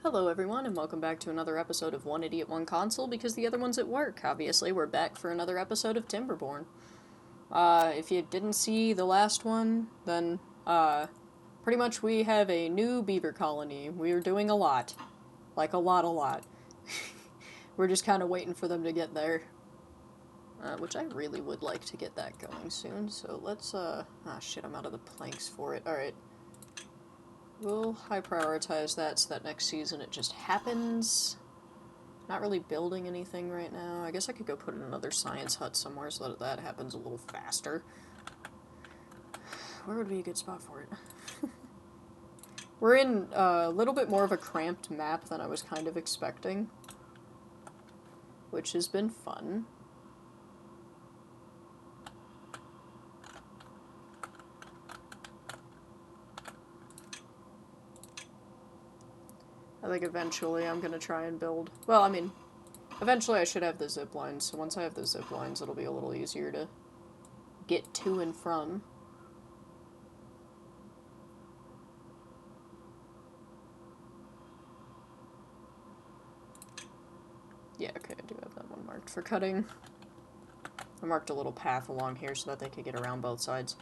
Hello everyone, and welcome back to another episode of One Idiot, One Console, because the other one's at work. Obviously, we're back for another episode of Timberborn. If you didn't see the last one, then, pretty much we have a new beaver colony. We're doing a lot. Like, a lot. We're just kind of waiting for them to get there. Which I really would like to get that going soon, so let's, shit, I'm out of the planks for it. Alright. We'll high prioritize that so that next season it just happens. Not really building anything right now. I guess I could go put in another science hut somewhere so that that happens a little faster. Where would be a good spot for it? We're in a little bit more of a cramped map than I was kind of expecting, which has been fun. I think eventually I'm gonna try and build... Well, I mean, eventually I should have the zip lines, so once I have the zip lines it'll be a little easier to get to and from. Yeah, okay, I do have that one marked for cutting. I marked a little path along here so that they could get around both sides.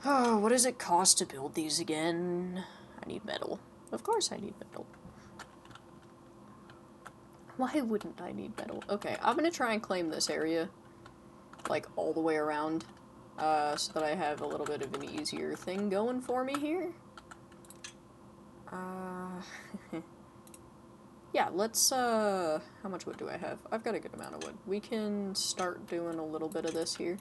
Oh, what does it cost to build these again? I need metal. Of course I need metal. Why wouldn't I need metal? Okay, I'm gonna try and claim this area, like, all the way around, so that I have a little bit of an easier thing going for me here. Yeah, let's, how much wood do I have? I've got a good amount of wood. We can start doing a little bit of this here.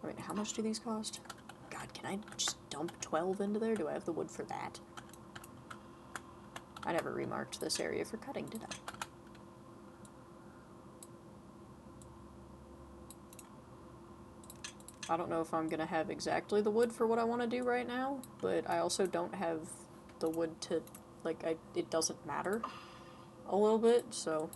I mean, how much do these cost? God, can I just dump 12 into there? Do I have the wood for that? I never remarked this area for cutting, did I? I don't know if I'm gonna have exactly the wood for what I want to do right now, but I also don't have the wood to, like, it doesn't matter a little bit, so...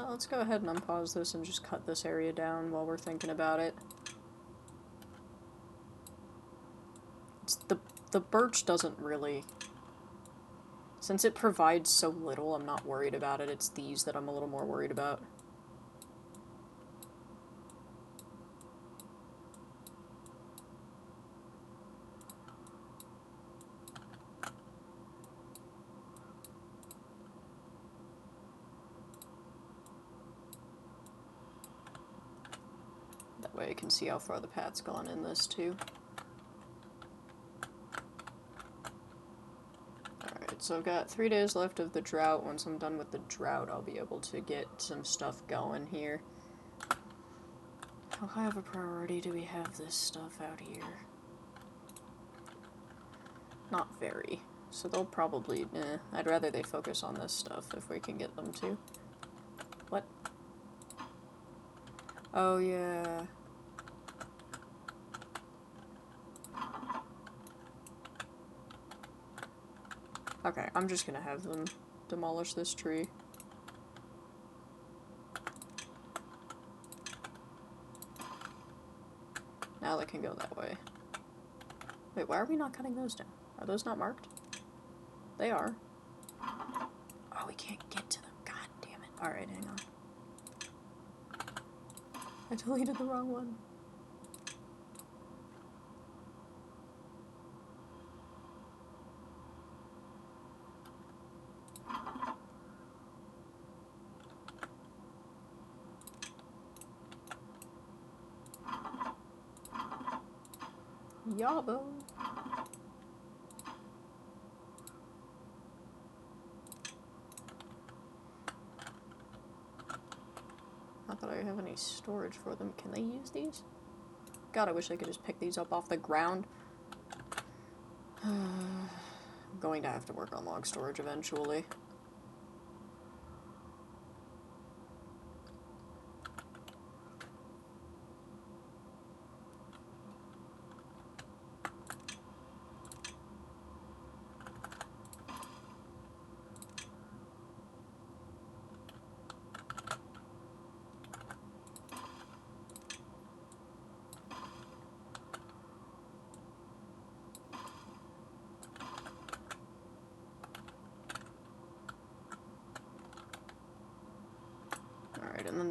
let's go ahead and unpause this and just cut this area down while we're thinking about it. It's the birch doesn't really... Since it provides so little, I'm not worried about it. It's these that I'm a little more worried about. That way I can see how far the path's gone in this, too. Alright, so I've got 3 days left of the drought. Once I'm done with the drought, I'll be able to get some stuff going here. How high of a priority do we have this stuff out here? Not very. So they'll probably... I'd rather they focus on this stuff if we can get them to. What? Oh, yeah. Okay, I'm just gonna have them demolish this tree. Now they can go that way. Wait, why are we not cutting those down? Are those not marked? They are. Oh, we can't get to them. God damn it. Alright, hang on. I deleted the wrong one. Yabo. Not that I have any storage for them. Can they use these? God, I wish I could just pick these up off the ground. I'm going to have to work on log storage eventually.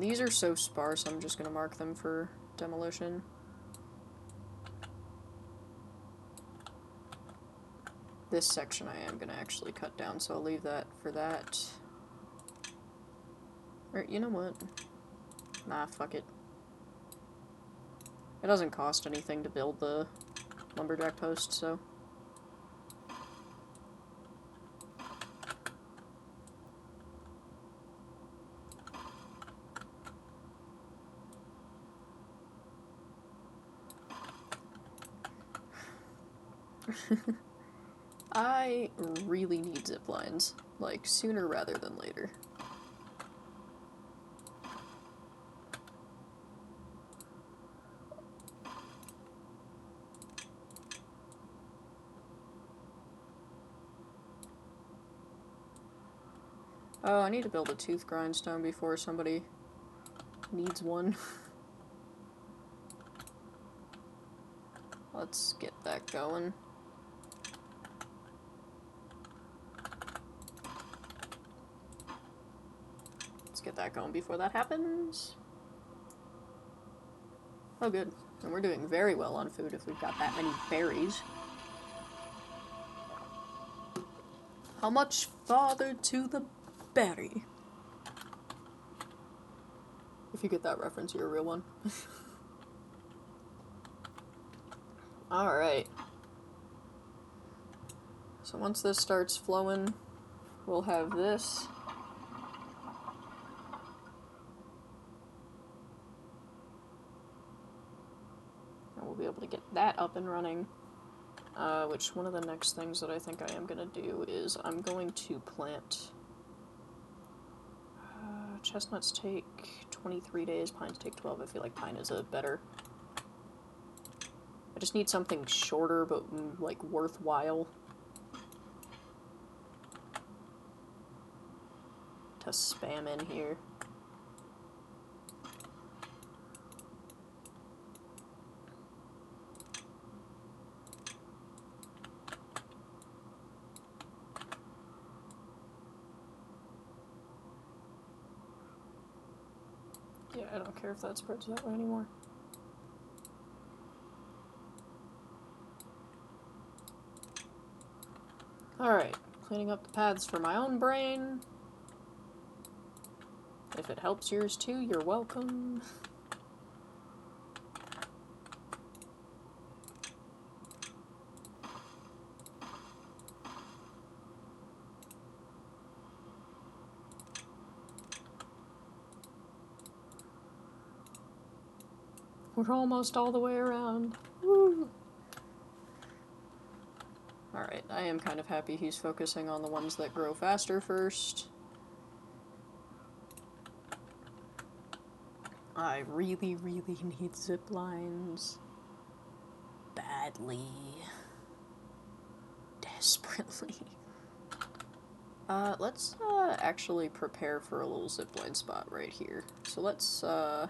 these are so sparse, I'm just gonna mark them for demolition. This section I am gonna actually cut down, so I'll leave that for that. Or, you know what? Nah, fuck it. It doesn't cost anything to build the lumberjack post, so... I really need zip lines, like, sooner rather than later. Oh, I need to build a tooth grindstone before somebody needs one. Let's get that going. Let's get that going before that happens. Oh, good. And we're doing very well on food if we've got that many berries. How much farther to the berry? If you get that reference, you're a real one. Alright. So once this starts flowing, we'll have this. And we'll be able to get that up and running. Which one of the next things that I think I am going to do is I'm going to plant... chestnuts take 23 days, pines take 12. I feel like pine is a better... I just need something shorter, but, like, worthwhile to spam in here. Yeah, I don't care if that spreads that way anymore. Alright, cleaning up the paths for my own brain. If it helps yours too, you're welcome. We're almost all the way around. Woo! Alright, I am kind of happy he's focusing on the ones that grow faster first. I really, really need zip lines. Badly. Desperately. Let's actually prepare for a little zipline spot right here. So let's, I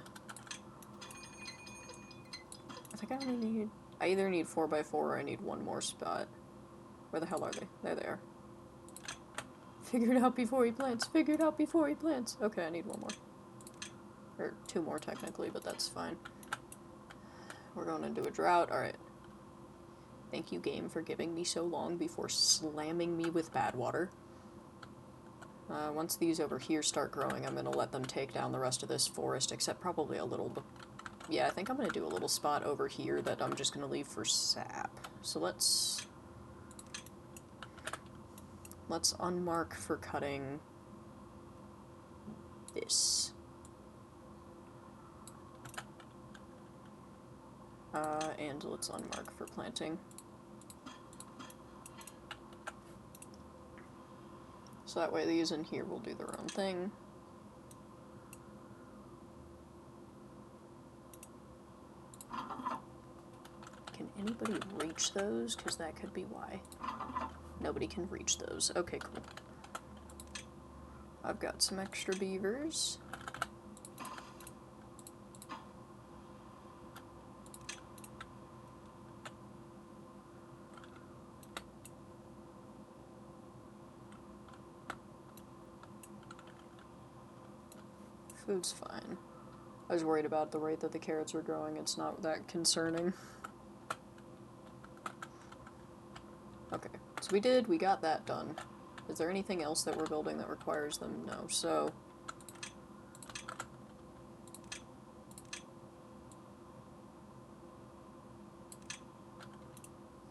think I only need... I either need 4x4 or I need one more spot. Where the hell are they? There they are. Figure it out before he plants. Figure it out before he plants. Okay, I need one more. Or two more, technically, but that's fine. We're going into a drought. Alright. Thank you, game, for giving me so long before slamming me with Badwater. Once these over here start growing, I'm going to let them take down the rest of this forest, except probably a little bit. Yeah, I think I'm going to do a little spot over here that I'm just going to leave for sap. So let's unmark for cutting this. And let's unmark for planting. So that way these in here will do their own thing. Can anybody reach those? Because that could be why. Nobody can reach those. Okay, cool. I've got some extra beavers. Food's fine. I was worried about the rate that the carrots were growing. It's not that concerning. Okay, so we got that done. Is there anything else that we're building that requires them? No, so...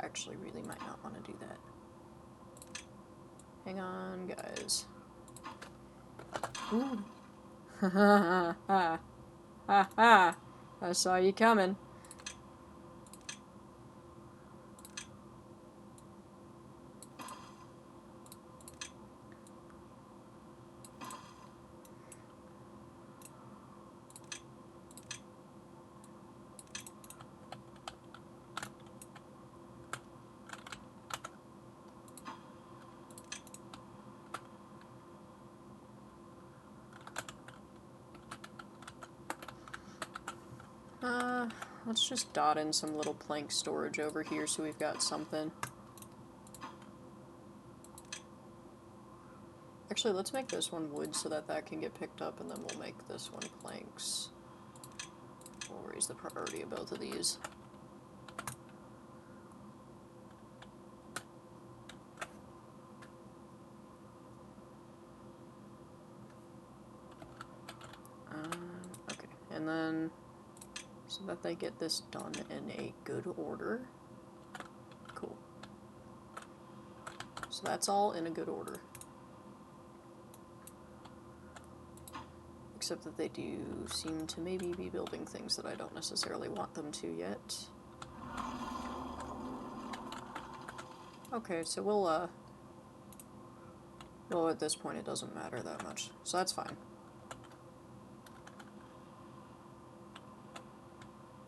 Actually really might not want to do that. Hang on, guys. Ooh. Ha ha ha. Ha ha. I saw you coming. Let's just dot in some little plank storage over here so we've got something. Actually, let's make this one wood so that that can get picked up, and then we'll make this one planks. We'll raise the priority of both of these. Okay, and then so that they get this done in a good order. Cool. So that's all in a good order. Except that they do seem to maybe be building things that I don't necessarily want them to yet. Okay, so we'll, well, at this point it doesn't matter that much, so that's fine.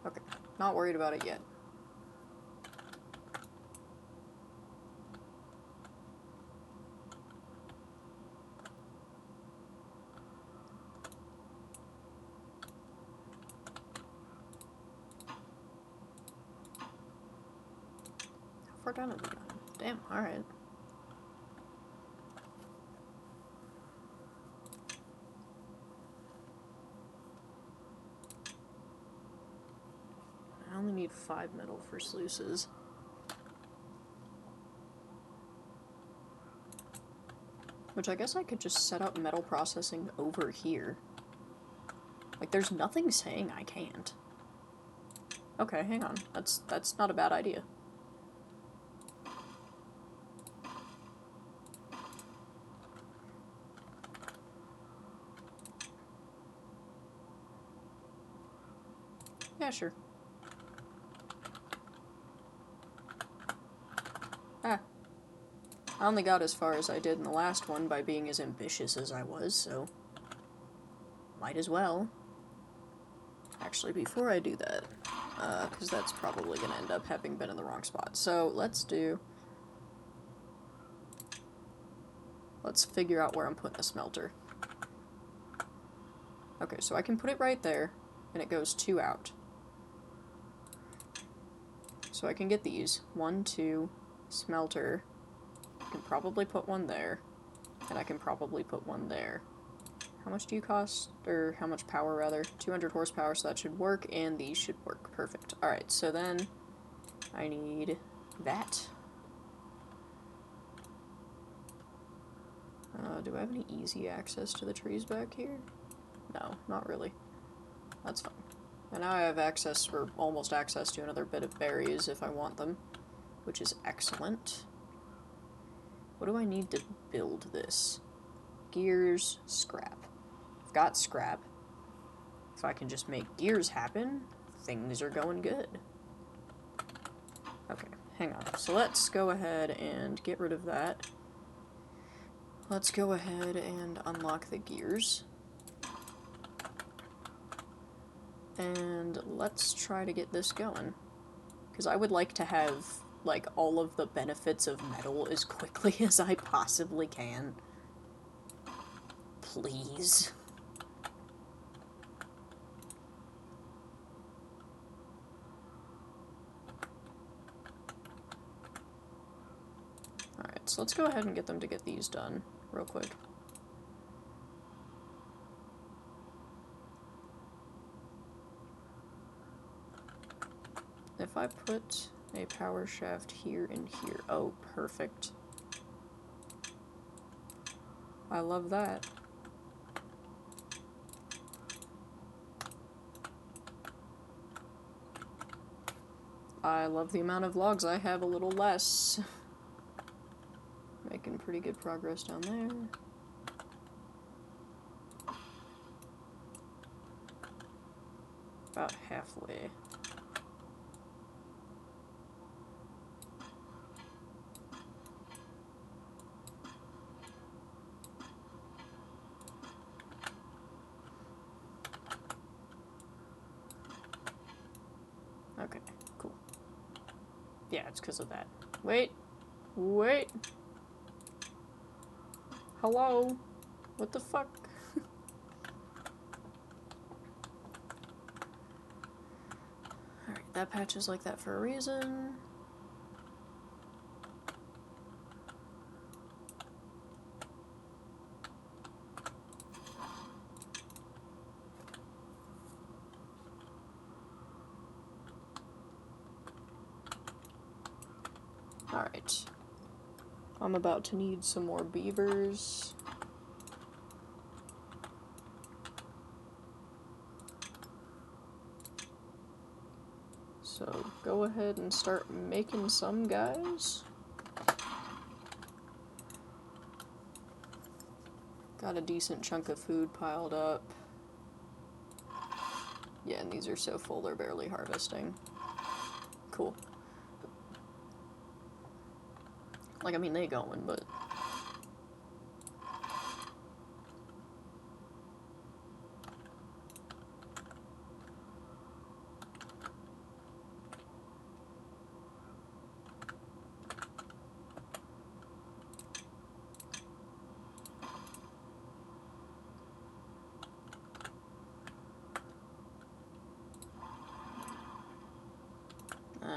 Okay, not worried about it yet. How far down have we gone? Damn, alright. I only need 5 metal for sluices. Which I guess I could just set up metal processing over here. Like, there's nothing saying I can't. Okay, hang on. That's not a bad idea. Yeah, sure. Ah. I only got as far as I did in the last one by being as ambitious as I was, so... might as well. Actually, before I do that, because that's probably going to end up having been in the wrong spot. So, let's figure out where I'm putting the smelter. Okay, so I can put it right there, and it goes 2 out. So I can get these. 1, 2, smelter. I can probably put one there, and I can probably put one there. How much do you cost? Or how much power, rather? 200 horsepower, so that should work, and these should work. Perfect. Alright, so then I need that. Do I have any easy access to the trees back here? No, not really. That's fine. And now I have access, or almost access, to another bit of berries if I want them, which is excellent. What do I need to build this? Gears, scrap. I've got scrap. If I can just make gears happen, things are going good. Okay, hang on. So let's go ahead and get rid of that. Let's go ahead and unlock the gears. And let's try to get this going. Because I would like to have, like, all of the benefits of metal as quickly as I possibly can. Please. Alright, so let's go ahead and get them to get these done real quick. if I put a power shaft here and here... Oh, perfect. I love that. I love the amount of logs I have a little less. Making pretty good progress down there. About halfway. Okay, cool. Yeah, it's because of that. Wait. Wait. Hello? What the fuck? Alright, that patch is like that for a reason. Alright. I'm about to need some more beavers. So go ahead and start making some, guys. Got a decent chunk of food piled up. Yeah, and these are so full they're barely harvesting. Cool. Like, I mean, they going, but...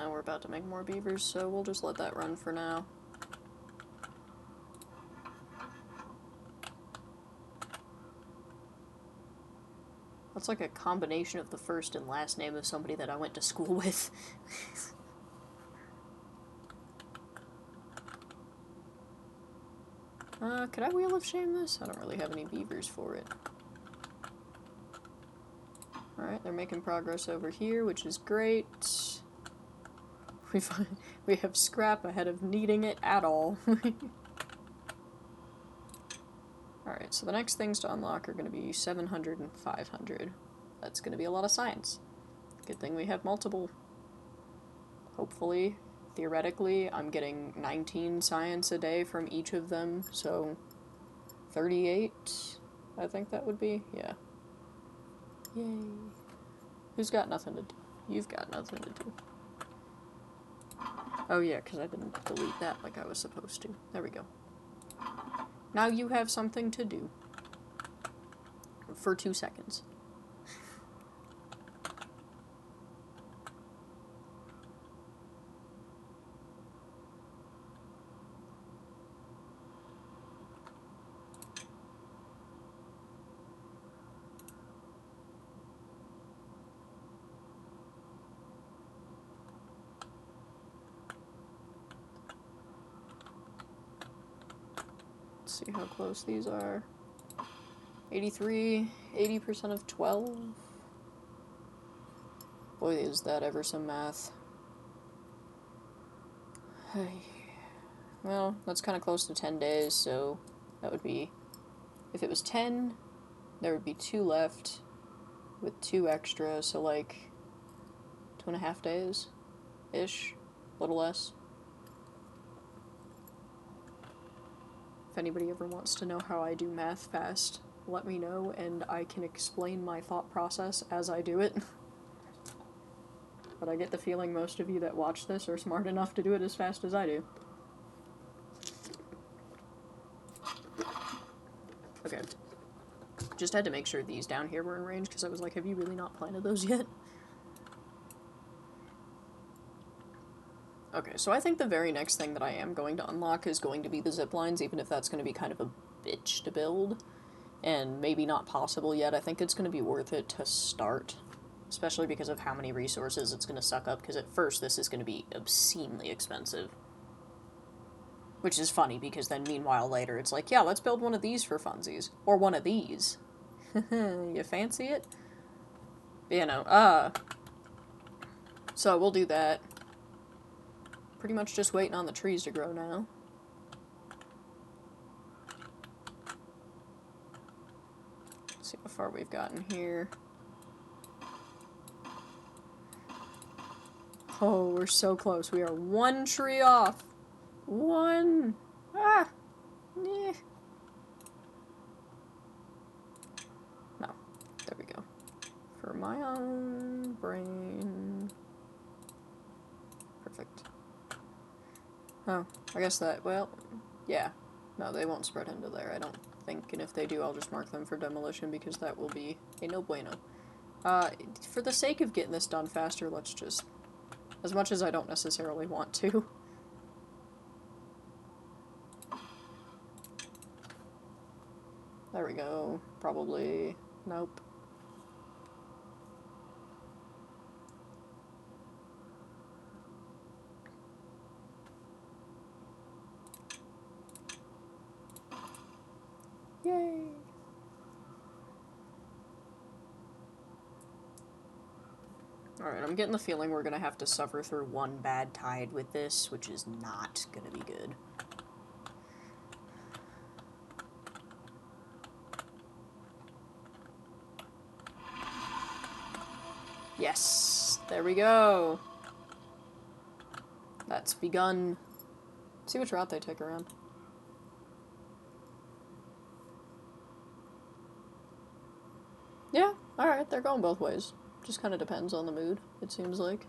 we're about to make more beavers, so we'll just let that run for now. That's like a combination of the first and last name of somebody that I went to school with. Could I Wheel of Shame this? I don't really have any beavers for it. Alright, they're making progress over here, which is great. We have scrap ahead of needing it at all. Alright, so the next things to unlock are going to be 700 and 500. That's going to be a lot of science. Good thing we have multiple. Hopefully, theoretically, I'm getting 19 science a day from each of them, so 38, I think that would be. Yeah. Yay. Who's got nothing to do? You've got nothing to do. Oh yeah, because I didn't delete that like I was supposed to. There we go. Now you have something to do. For 2 seconds. See how close these are. 83, 80% of 12. Boy, is that ever some math. Well, that's kind of close to 10 days, so that would be... If it was 10, there would be 2 left, with 2 extra, so like 2.5 days-ish, a little less. If anybody ever wants to know how I do math fast, let me know, and I can explain my thought process as I do it. But I get the feeling most of you that watch this are smart enough to do it as fast as I do. Okay. Just had to make sure these down here were in range, because I was like, have you really not planted those yet? Okay, so I think the very next thing that I am going to unlock is going to be the zip lines, even if that's going to be kind of a bitch to build. And maybe not possible yet. I think it's going to be worth it to start. especially because of how many resources it's going to suck up, because at first this is going to be obscenely expensive. Which is funny, because then meanwhile later it's like, yeah, let's build one of these for funsies. Or one of these. You fancy it? You know, so we'll do that. Pretty much just waiting on the trees to grow now. Let's see how far we've gotten here. Oh, we're so close. We are one tree off. One. Ah. Eh. No. There we go. For my own brain. Perfect. Oh, I guess that, well, yeah. No, they won't spread into there, I don't think. And if they do, I'll just mark them for demolition, because that will be a no bueno. For the sake of getting this done faster, let's just... As much as I don't necessarily want to. There we go. Probably... Nope. Yay! Alright, I'm getting the feeling we're gonna have to suffer through one bad tide with this, which is not gonna be good. Yes! There we go! That's begun. Let's see which route they take around. Yeah, alright, they're going both ways. Just kind of depends on the mood, it seems like.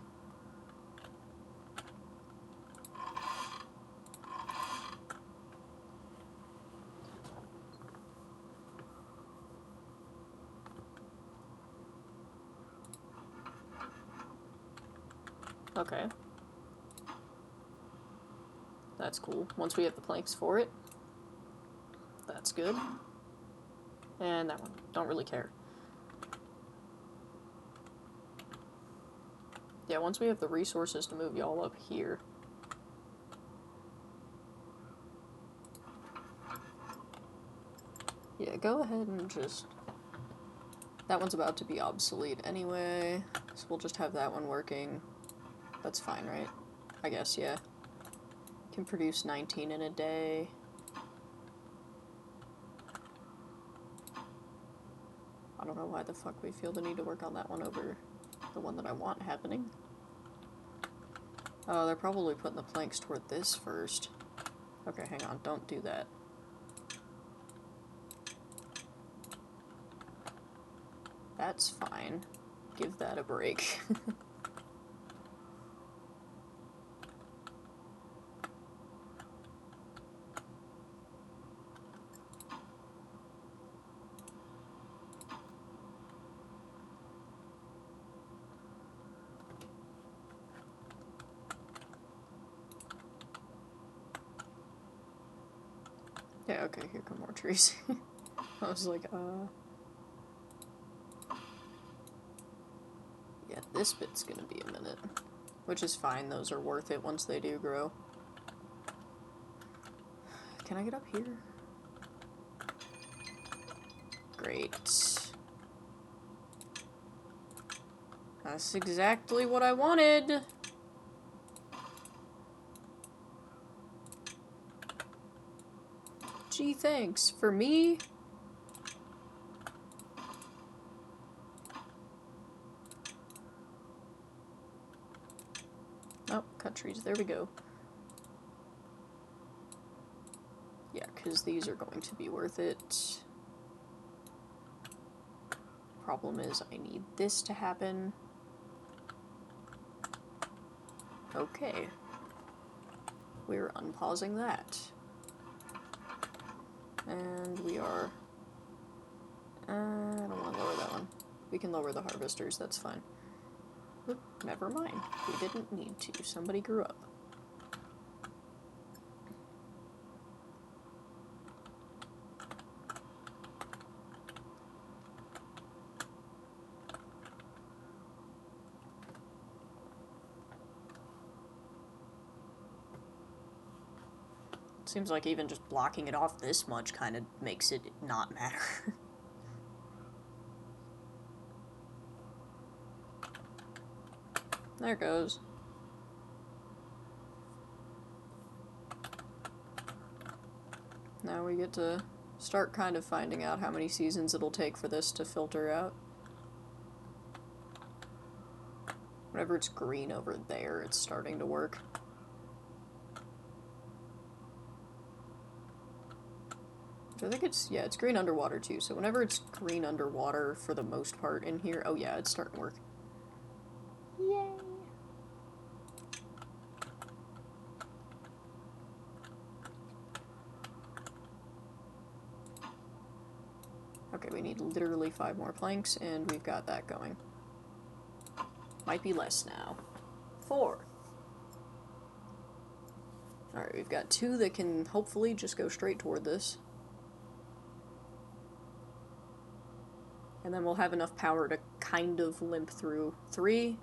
Okay. That's cool. Once we have the planks for it. That's good. And that one. Don't really care. Yeah, once we have the resources to move y'all up here. Yeah, go ahead and just... That one's about to be obsolete anyway, so we'll just have that one working. That's fine, right? I guess, yeah. Can produce 19 in a day. I don't know why the fuck we feel the need to work on that one over the one that I want happening. Oh, they're probably putting the planks toward this first. Okay, hang on, don't do that. That's fine. Give that a break. Yeah, okay, here come more trees. I was like, yeah, this bit's gonna be a minute. Which is fine, those are worth it once they do grow. Can I get up here? Great. That's exactly what I wanted! Gee, thanks. For me? Oh, cut trees. There we go. Yeah, because these are going to be worth it. Problem is, I need this to happen. Okay. We're unpausing that. And we are... I don't want to lower that one. We can lower the harvesters, that's fine. Oop, never mind. We didn't need to. Somebody grew up. Seems like even just blocking it off this much kind of makes it not matter. There it goes. Now we get to start kind of finding out how many seasons it'll take for this to filter out. Whenever it's green over there, it's starting to work. I think it's, yeah, it's green underwater too, so whenever it's green underwater for the most part in here, oh yeah, it's starting to work. Yay! Okay, we need literally 5 more planks, and we've got that going. Might be less now. 4. Alright, we've got 2 that can hopefully just go straight toward this. And then we'll have enough power to kind of limp through. 3.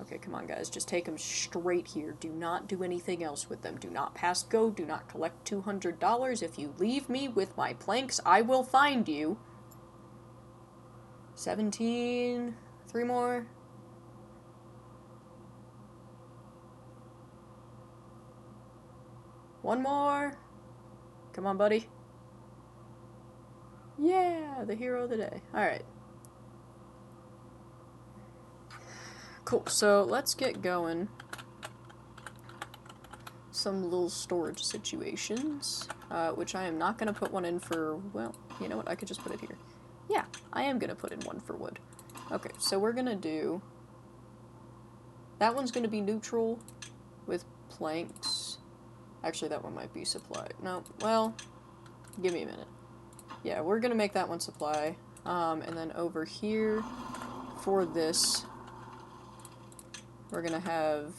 Okay, come on guys, just take them straight here. Do not do anything else with them. Do not pass go, do not collect $200. If you leave me with my planks, I will find you. 17. 3 more. One more. Come on, buddy. Yeah, the hero of the day. Alright. Cool, so let's get going. Some little storage situations, which I am not going to put one in for, well, you know what, I could just put it here. Yeah, I am going to put in one for wood. Okay, so we're going to do, that one's going to be neutral with planks. Actually, that one might be supply. No, well, give me a minute. Yeah, we're going to make that one supply, and then over here for this, we're going to have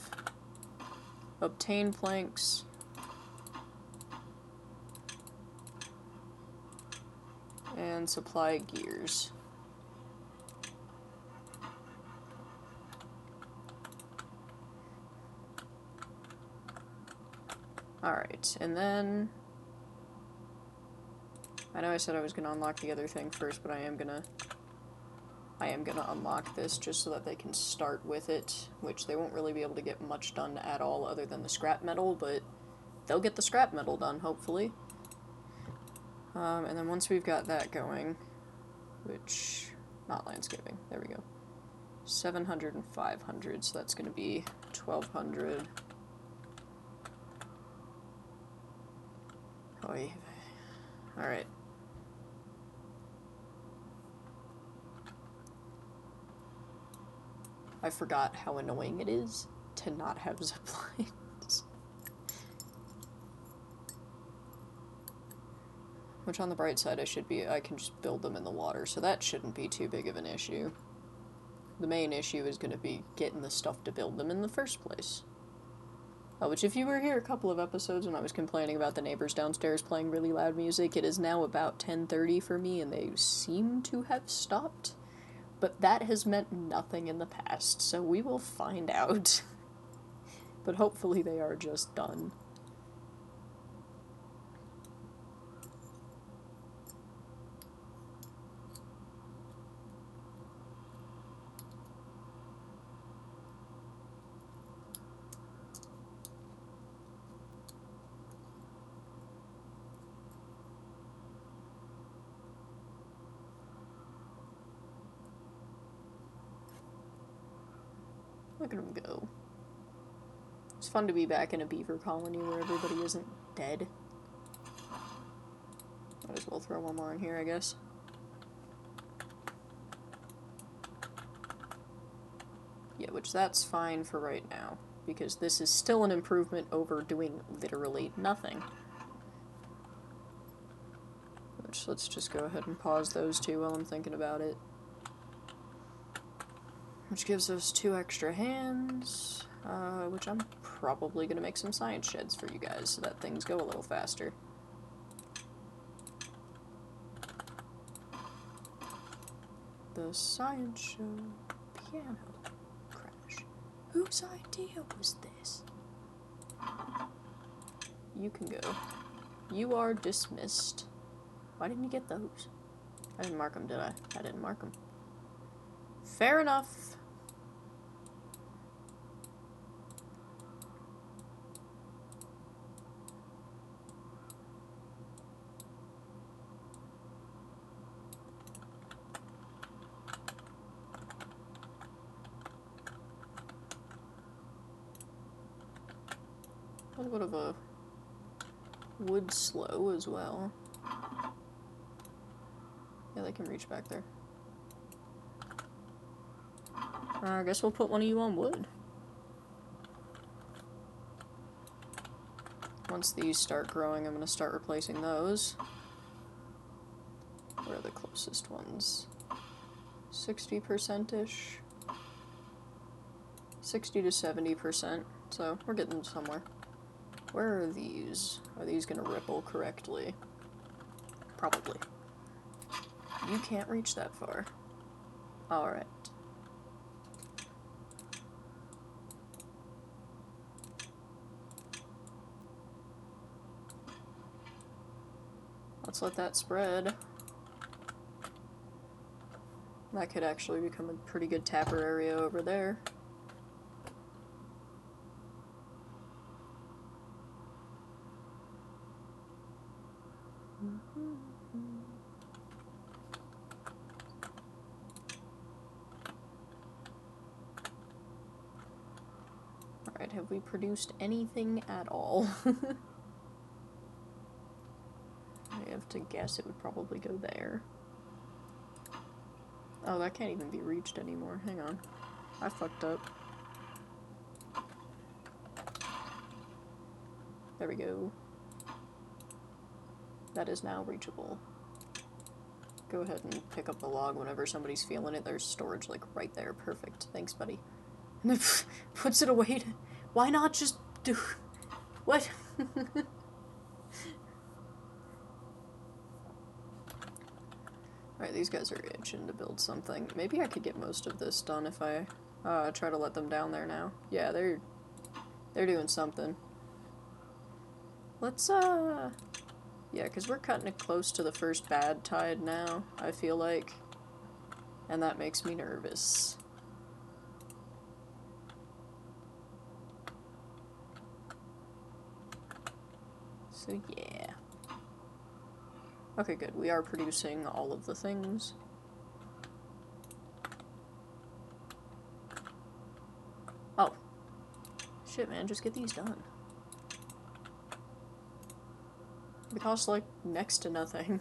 obtain planks, and supply gears. Alright, and then I know I said I was going to unlock the other thing first, but I am gonna unlock this just so that they can start with it, which they won't really be able to get much done at all other than the scrap metal, but they'll get the scrap metal done, hopefully. And then once we've got that going, which, not landscaping, there we go. 700 and 500, so that's going to be 1,200. Oy. Alright. I forgot how annoying it is to not have ziplines. Which on the bright side I can just build them in the water, so that shouldn't be too big of an issue. The main issue is going to be getting the stuff to build them in the first place. Which if you were here a couple of episodes when I was complaining about the neighbors downstairs playing really loud music, it is now about 10:30 for me and they seem to have stopped. But that has meant nothing in the past, so we will find out. But hopefully they are just done. Look at him go. It's fun to be back in a beaver colony where everybody isn't dead. Might as well throw one more in here, I guess. Yeah, which that's fine for right now, because this is still an improvement over doing literally nothing. Which, let's just go ahead and pause those two while I'm thinking about it. Which gives us 2 extra hands, which I'm probably going to make some science sheds for you guys so that things go a little faster. The science show piano crash. Whose idea was this? you can go. You are dismissed. Why didn't you get those? I didn't mark them, did I? I didn't mark them. Fair enough. A little bit of a wood slow as well. Yeah, they can reach back there. I guess we'll put one of you on wood. Once these start growing, I'm going to start replacing those. Where are the closest ones? 60%-ish. 60 to 70%, so we're getting somewhere. Where are these? Are these going to ripple correctly? Probably. You can't reach that far. Alright. Let's let that spread. That could actually become a pretty good tapper area over there. Alright, have we produced anything at all? I have to guess it would probably go there. Oh, that can't even be reached anymore. Hang on. I fucked up. There we go. That is now reachable. Go ahead and pick up the log whenever somebody's feeling it. There's storage, like, right there. Perfect. Thanks, buddy. And then puts it away to... Why not just do... What? Alright, these guys are itching to build something. Maybe I could get most of this done if I try to let them down there now. Yeah, they're doing something. Let's, yeah, because we're cutting it close to the first bad tide now, I feel like. And that makes me nervous. So, yeah. Okay, good. We are producing all of the things. Oh. Shit, man, just get these done. They cost, like, next to nothing.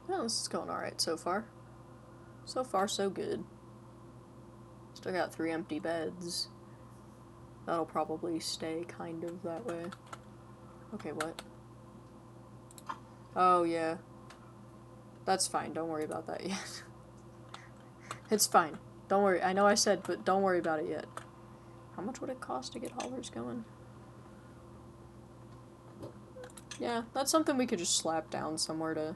Oh, this is going alright so far. So far, so good. Still got 3 empty beds. That'll probably stay kind of that way. Okay, what? Oh, yeah. That's fine. Don't worry about that yet. It's fine. Don't worry. I know I said, but don't worry about it yet. How much would it cost to get haulers going? Yeah, that's something we could just slap down somewhere to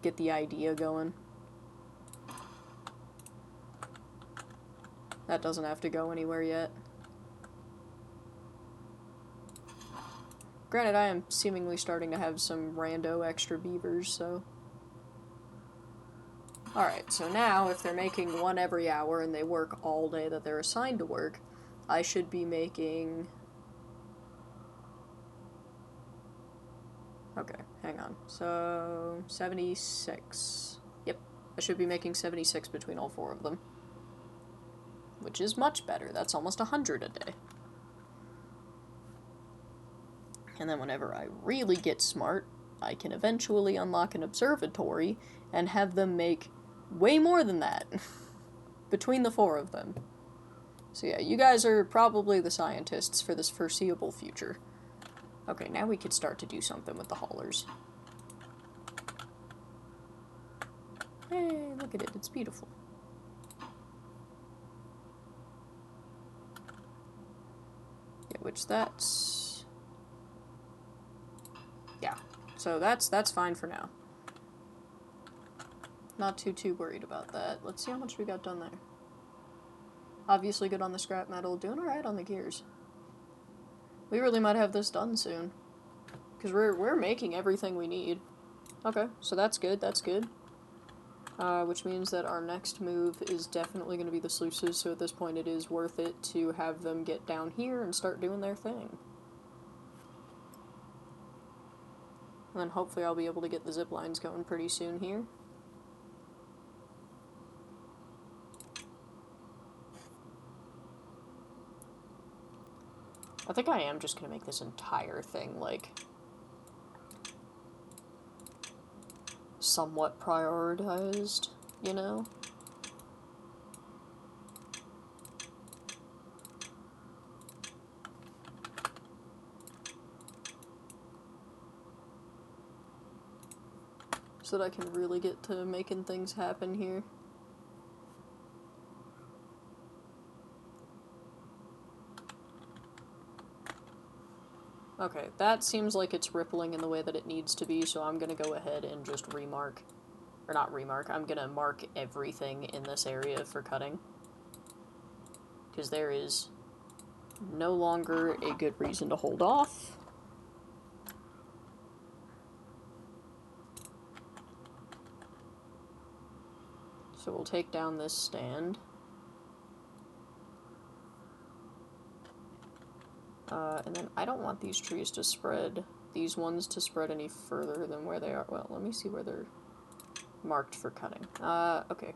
get the idea going. That doesn't have to go anywhere yet. Granted, I am seemingly starting to have some rando extra beavers, so... Alright, so now, if they're making one every hour and they work all day that they're assigned to work, I should be making... Okay, hang on. So, 76. Yep, I should be making 76 between all 4 of them. Which is much better. That's almost 100 a day. And then whenever I really get smart, I can eventually unlock an observatory and have them make way more than that. Between the 4 of them. So yeah, you guys are probably the scientists for this foreseeable future. Okay, now we could start to do something with the haulers. Hey, look at it. It's beautiful. Yeah, which that's... yeah. So that's fine for now. Not too worried about that. Let's see how much we got done there. Obviously good on the scrap metal. Doing alright on the gears. We really might have this done soon. Because we're making everything we need. Okay, so that's good, that's good. Which means that our next move is definitely going to be the sluices, so at this point it is worth it to have them get down here and start doing their thing. And then hopefully I'll be able to get the zip lines going pretty soon here. I think I am just going to make this entire thing, like, somewhat prioritized, you know? So that I can really get to making things happen here. Okay, that seems like it's rippling in the way that it needs to be, so I'm gonna go ahead and just remark. Or not remark, I'm gonna mark everything in this area for cutting. Because there is no longer a good reason to hold off. So we'll take down this stand. And then I don't want these trees to spread, these ones to spread any further than where they are. Well, let me see where they're marked for cutting. Okay.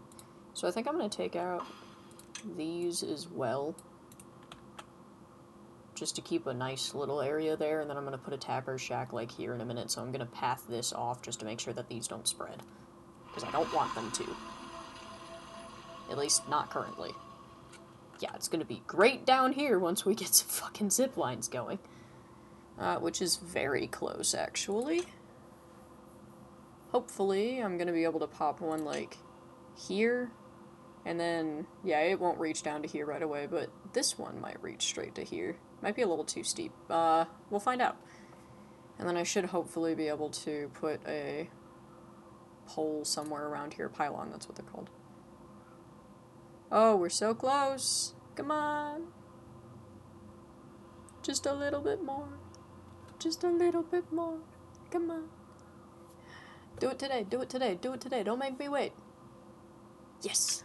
So I think I'm going to take out these as well. Just to keep a nice little area there, and then I'm going to put a tapper shack like here in a minute, so I'm going to path this off just to make sure that these don't spread. Because I don't want them to. At least, not currently. Yeah, it's going to be great down here once we get some fucking zip lines going. Which is very close, actually. Hopefully, I'm going to be able to pop one, like, here. And then, yeah, it won't reach down to here right away, but this one might reach straight to here. Might be a little too steep. We'll find out. And then I should hopefully be able to put a pole somewhere around here. Pylon, that's what they're called. Oh, we're so close. Come on. Just a little bit more. Just a little bit more. Come on. Do it today, do it today, do it today. Don't make me wait. Yes.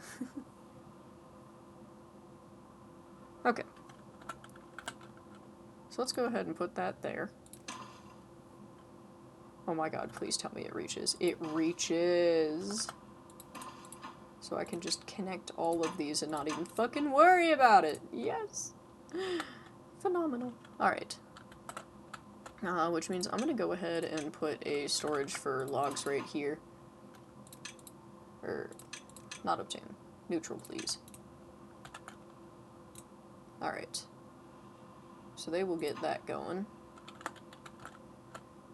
Okay. So let's go ahead and put that there. Oh my god, please tell me it reaches. It reaches. So I can just connect all of these and not even fucking worry about it. Yes. Phenomenal. Alright. Which means I'm gonna go ahead and put a storage for logs right here. Or, not obtain. Neutral, please. Alright. So they will get that going.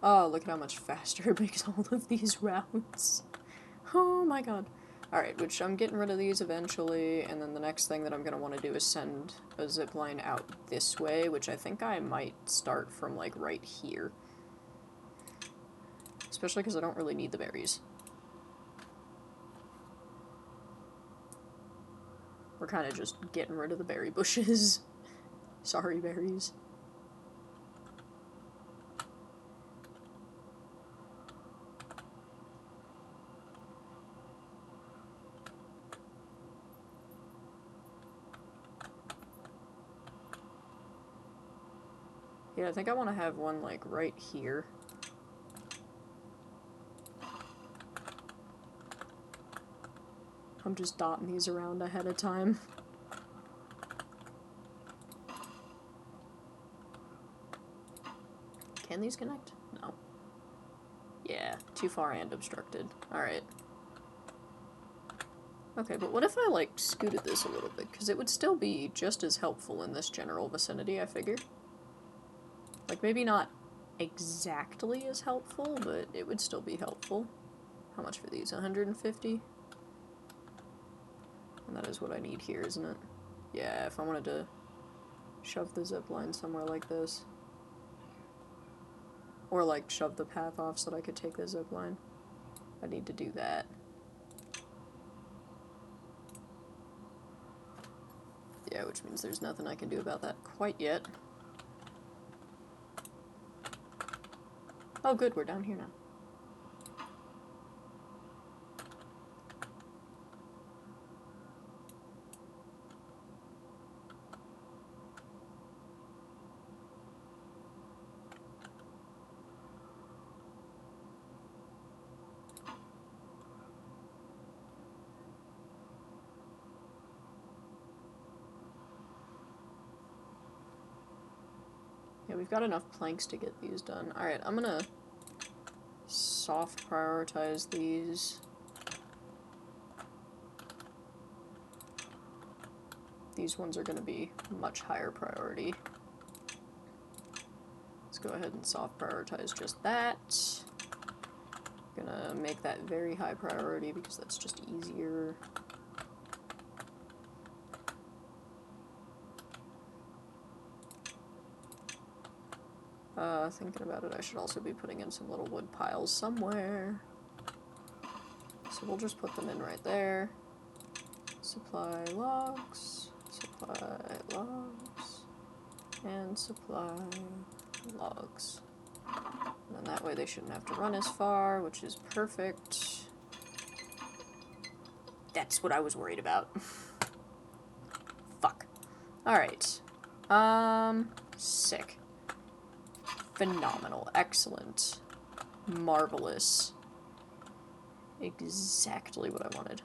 Oh, look at how much faster it makes all of these rounds. Oh my god. Alright, which I'm getting rid of these eventually, and then the next thing that I'm going to want to do is send a zipline out this way, which I think I might start from, like, right here. Especially because I don't really need the berries. We're kind of just getting rid of the berry bushes. Sorry, berries. Yeah, I think I want to have one, like, right here. I'm just dotting these around ahead of time. Can these connect? No. Yeah, too far and obstructed. Alright. Okay, but what if I, like, scooted this a little bit? Because it would still be just as helpful in this general vicinity, I figure. Like, maybe not exactly as helpful, but it would still be helpful. How much for these? 150? And that is what I need here, isn't it? Yeah, if I wanted to shove the zip line somewhere like this. Or, like, shove the path off so that I could take the zip line. I need to do that. Yeah, which means there's nothing I can do about that quite yet. Oh good, we're down here now. Yeah, we've got enough planks to get these done. Alright, I'm gonna soft prioritize these. These ones are gonna be much higher priority. Let's go ahead and soft prioritize just that. Gonna make that very high priority because that's just easier. Thinking about it, I should also be putting in some little wood piles somewhere. So we'll just put them in right there. Supply logs, and supply logs. And then that way they shouldn't have to run as far, which is perfect. That's what I was worried about. Fuck. Alright. Sick. Phenomenal. Excellent. Marvelous. Exactly what I wanted.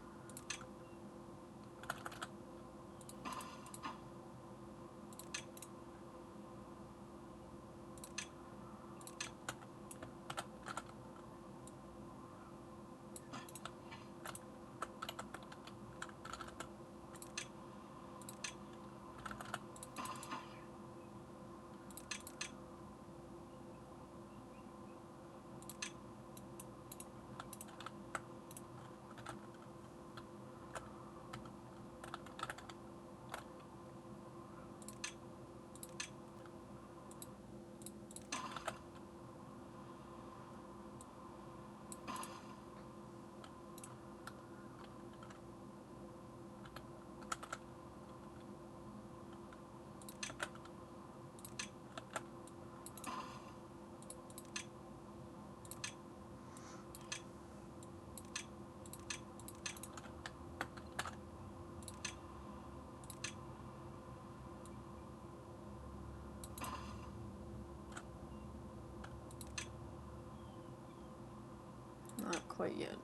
Not quite yet.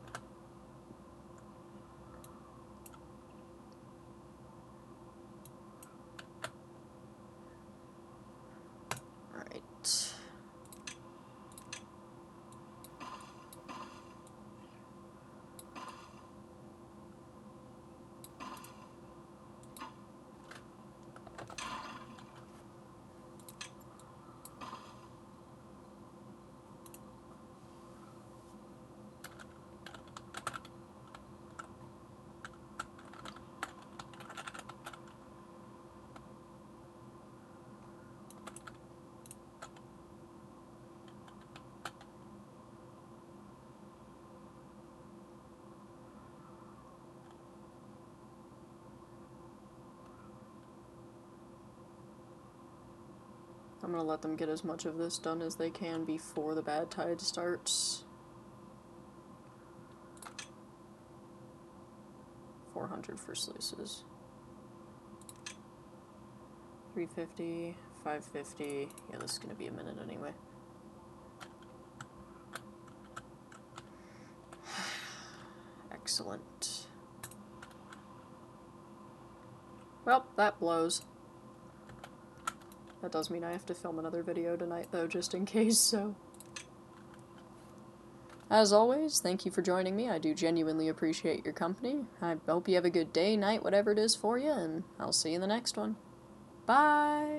Alright. I'm gonna let them get as much of this done as they can before the bad tide starts. 400 for sluices. 350, 550. Yeah, this is gonna be a minute anyway. Excellent. Well, that blows. That does mean I have to film another video tonight, though, just in case, so. As always, thank you for joining me. I do genuinely appreciate your company. I hope you have a good day, night, whatever it is for you, and I'll see you in the next one. Bye!